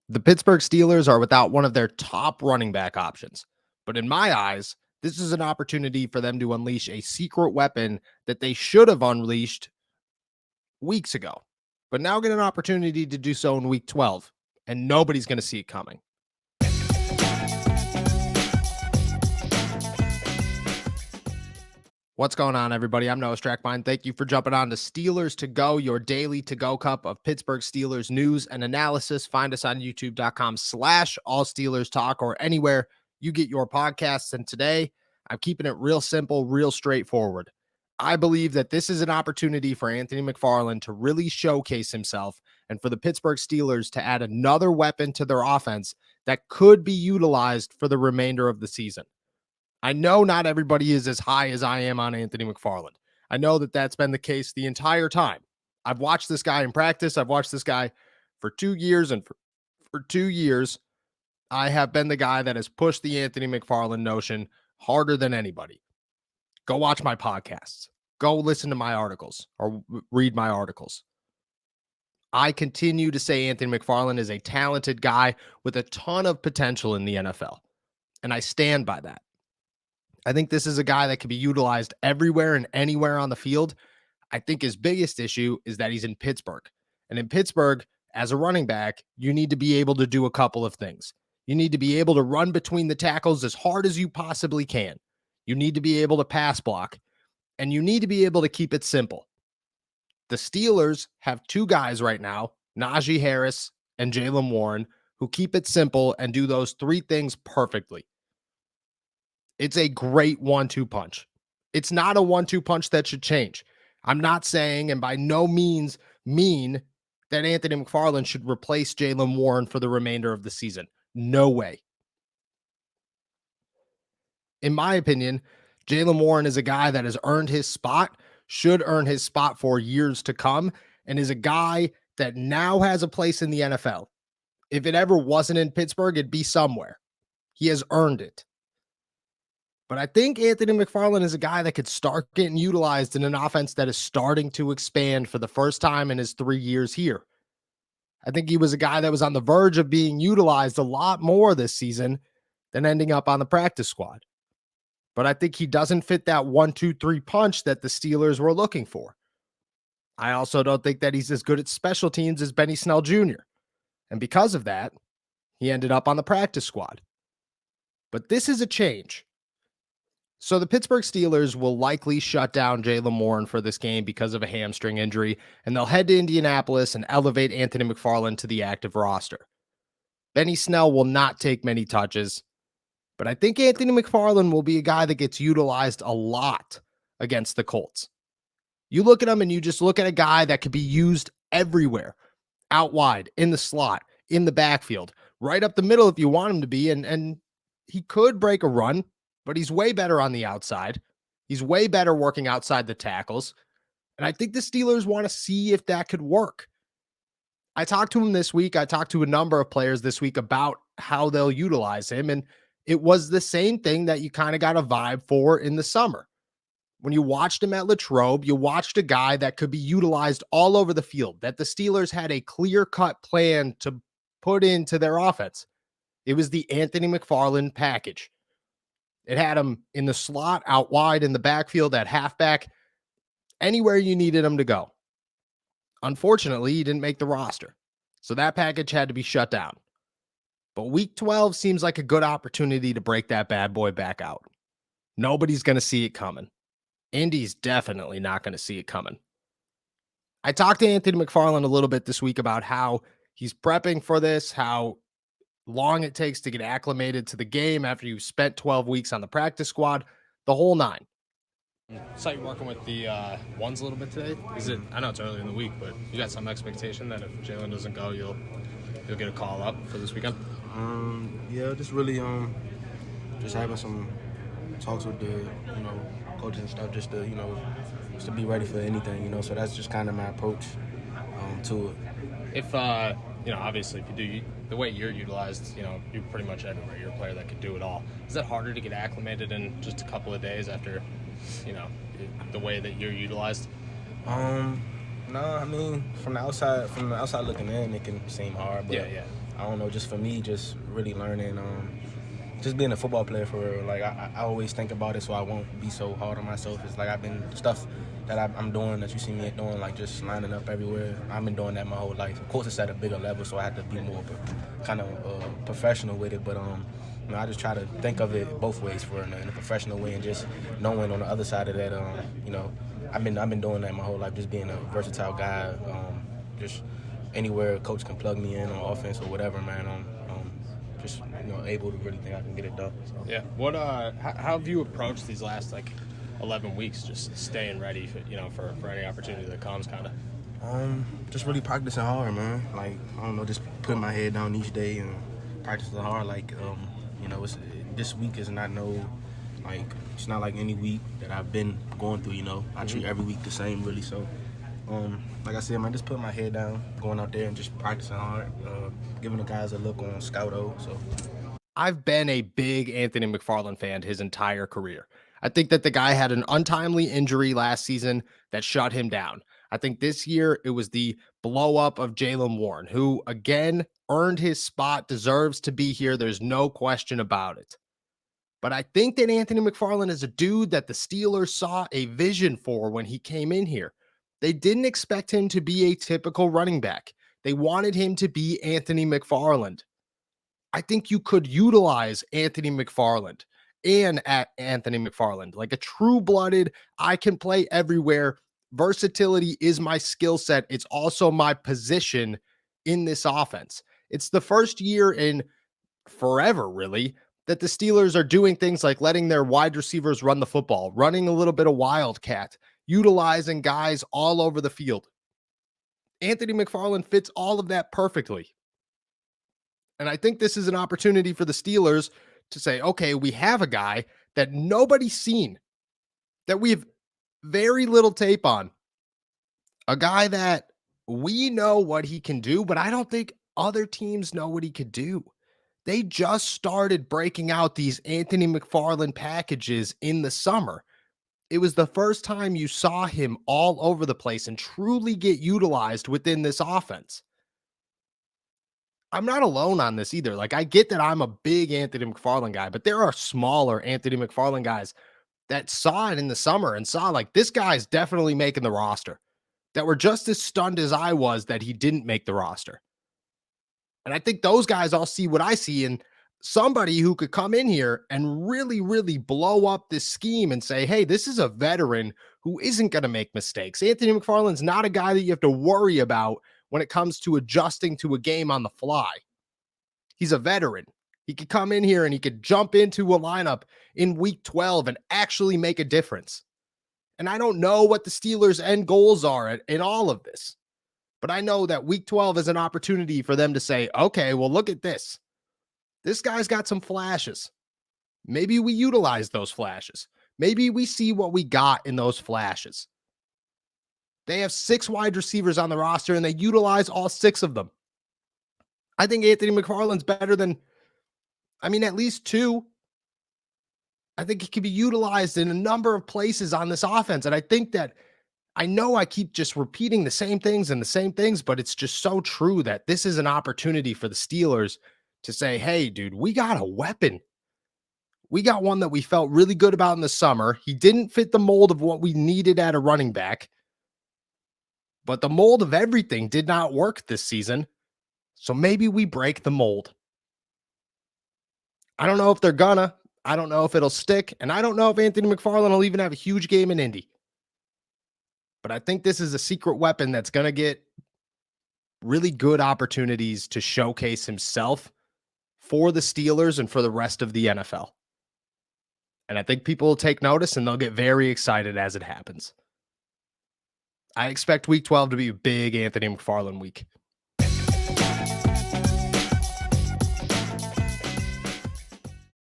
The Pittsburgh Steelers are without one of their top running back options. But in my eyes, this is an opportunity for them to unleash a secret weapon that they should have unleashed weeks ago, but now get an opportunity to do so in week 12, and nobody's going to see it coming. What's going on, everybody? I'm Noah Strackmine. Thank you for jumping on to Steelers to Go, your daily to-go cup of Pittsburgh Steelers news and analysis. Find us on youtube.com/allsteelerstalk or anywhere you get your podcasts. And today, I'm keeping it real simple, real straightforward. I believe that this is an opportunity for Anthony McFarland to really showcase himself and for the Pittsburgh Steelers to add another weapon to their offense that could be utilized for the remainder of the season. I know not everybody is as high as I am on Anthony McFarland. I know that that's been the case the entire time. I've watched this guy in practice. I've watched this guy for 2 years, and for 2 years, I have been the guy that has pushed the Anthony McFarland notion harder than anybody. Go watch my podcasts. Go listen to my articles or read my articles. I continue to say Anthony McFarland is a talented guy with a ton of potential in the NFL, and I stand by that. I think this is a guy that can be utilized everywhere and anywhere on the field. I think his biggest issue is that he's in Pittsburgh. And in Pittsburgh, as a running back, you need to be able to do a couple of things. You need to be able to run between the tackles as hard as you possibly can. You need to be able to pass block. And you need to be able to keep it simple. The Steelers have 2 guys right now, Najee Harris and Jaylen Warren, who keep it simple and do those 3 things perfectly. It's a great 1-2 punch. It's not a 1-2 punch that should change. I'm not saying, and by no means mean, that Anthony McFarland should replace Jaylen Warren for the remainder of the season. No way. In my opinion, Jaylen Warren is a guy that has earned his spot, should earn his spot for years to come, and is a guy that now has a place in the NFL. If it ever wasn't in Pittsburgh, it'd be somewhere. He has earned it. But I think Anthony McFarland is a guy that could start getting utilized in an offense that is starting to expand for the first time in his 3 years here. I think he was a guy that was on the verge of being utilized a lot more this season than ending up on the practice squad. But I think he doesn't fit that 1-2-3 punch that the Steelers were looking for. I also don't think that he's as good at special teams as Benny Snell Jr. And because of that, he ended up on the practice squad. But this is a change. So the Pittsburgh Steelers will likely shut down Jaylen Warren for this game because of a hamstring injury, and they'll head to Indianapolis and elevate Anthony McFarland to the active roster. Benny Snell will not take many touches, but I think Anthony McFarland will be a guy that gets utilized a lot against the Colts. You look at him and you just look at a guy that could be used everywhere, out wide, in the slot, in the backfield, right up the middle if you want him to be, and he could break a run, but he's way better on the outside. He's way better working outside the tackles. And I think the Steelers want to see if that could work. I talked to him this week. I talked to a number of players this week about how they'll utilize him. And it was the same thing that you kind of got a vibe for in the summer. When you watched him at Latrobe, you watched a guy that could be utilized all over the field, that the Steelers had a clear-cut plan to put into their offense. It was the Anthony McFarland package. It had him in the slot, out wide, in the backfield, at halfback, anywhere you needed him to go. Unfortunately, he didn't make the roster, so that package had to be shut down. But week 12 seems like a good opportunity to break that bad boy back out. Nobody's going to see it coming. Indy's definitely not going to see it coming. I talked to Anthony McFarland a little bit this week about how he's prepping for this, how long it takes to get acclimated to the game after you've spent 12 weeks on the practice squad, the whole 9. So you're working with the ones a little bit today. I know it's early in the week, but you got some expectation that if Jaylen doesn't go, you'll get a call up for this weekend? Yeah, just really just having some talks with the coaches and stuff, just to be ready for anything, so that's just kind of my approach to it. If obviously if you do the way you're utilized, you're pretty much everywhere. You're a player that could do it all. Is that harder to get acclimated in just a couple of days after, the way that you're utilized? No, No, I mean, from the outside looking in, it can seem hard, but I don't know. Just for me, just really learning, just being a football player for real. Like I always think about it, so I won't be so hard on myself. It's like I've been stuff that I'm doing that you see me doing, like just lining up everywhere. I've been doing that my whole life. Of course, it's at a bigger level, so I have to be more kind of professional with it. But you know, I just try to think of it both ways for in a professional way, and just knowing on the other side of that, you know. I've been doing that my whole life, just being a versatile guy. Just anywhere a coach can plug me in on offense or whatever, man. Just able to really think I can get it done. So. Yeah. What? How have you approached these last 11 weeks? Just staying ready for any opportunity that comes, kind of. Just really practicing hard, man. Like I don't know, just putting my head down each day and practicing hard. Like this week is not it's not like any week that I've been going through, I treat every week the same, really. So, like I said, man, just putting my head down, going out there and just practicing hard, giving the guys a look on Scout-O. So, I've been a big Anthony McFarland fan his entire career. I think that the guy had an untimely injury last season that shut him down. I think this year it was the blow up of Jaylen Warren, who again earned his spot, deserves to be here. There's no question about it. But I think that Anthony McFarland is a dude that the Steelers saw a vision for when he came in here. They didn't expect him to be a typical running back. They wanted him to be Anthony McFarland. I think you could utilize Anthony McFarland and at Anthony McFarland, like a true-blooded, I can play everywhere. Versatility is my skill set. It's also my position in this offense. It's the first year in forever, really, that the Steelers are doing things like letting their wide receivers run the football, running a little bit of wildcat, utilizing guys all over the field. Anthony McFarland fits all of that perfectly. And I think this is an opportunity for the Steelers to say, okay, we have a guy that nobody's seen, that we have very little tape on, a guy that we know what he can do, but I don't think other teams know what he could do. They just started breaking out these Anthony McFarland packages in the summer. It was the first time you saw him all over the place and truly get utilized within this offense. I'm not alone on this either. Like, I get that I'm a big Anthony McFarland guy, but there are smaller Anthony McFarland guys that saw it in the summer and saw, like, this guy's definitely making the roster, that were just as stunned as I was that he didn't make the roster. And I think those guys all see what I see in somebody who could come in here and really, really blow up this scheme and say, hey, this is a veteran who isn't going to make mistakes. Anthony McFarland's not a guy that you have to worry about when it comes to adjusting to a game on the fly. He's a veteran. He could come in here and he could jump into a lineup in week 12 and actually make a difference. And I don't know what the Steelers' end goals are in all of this. But I know that week 12 is an opportunity for them to say, okay, well, look at this. This guy's got some flashes. Maybe we utilize those flashes. Maybe we see what we got in those flashes. They have 6 wide receivers on the roster and they utilize all 6 of them. I think Anthony McFarland's better than, at least 2. I think he can be utilized in a number of places on this offense. And I think that I know I keep just repeating the same things, but it's just so true that this is an opportunity for the Steelers to say, hey, dude, we got a weapon. We got one that we felt really good about in the summer. He didn't fit the mold of what we needed at a running back, but the mold of everything did not work this season. So maybe we break the mold. I don't know if they're gonna. I don't know if it'll stick. And I don't know if Anthony McFarland will even have a huge game in Indy. But I think this is a secret weapon that's going to get really good opportunities to showcase himself for the Steelers and for the rest of the NFL. And I think people will take notice and they'll get very excited as it happens. I expect week 12 to be a big Anthony McFarland week.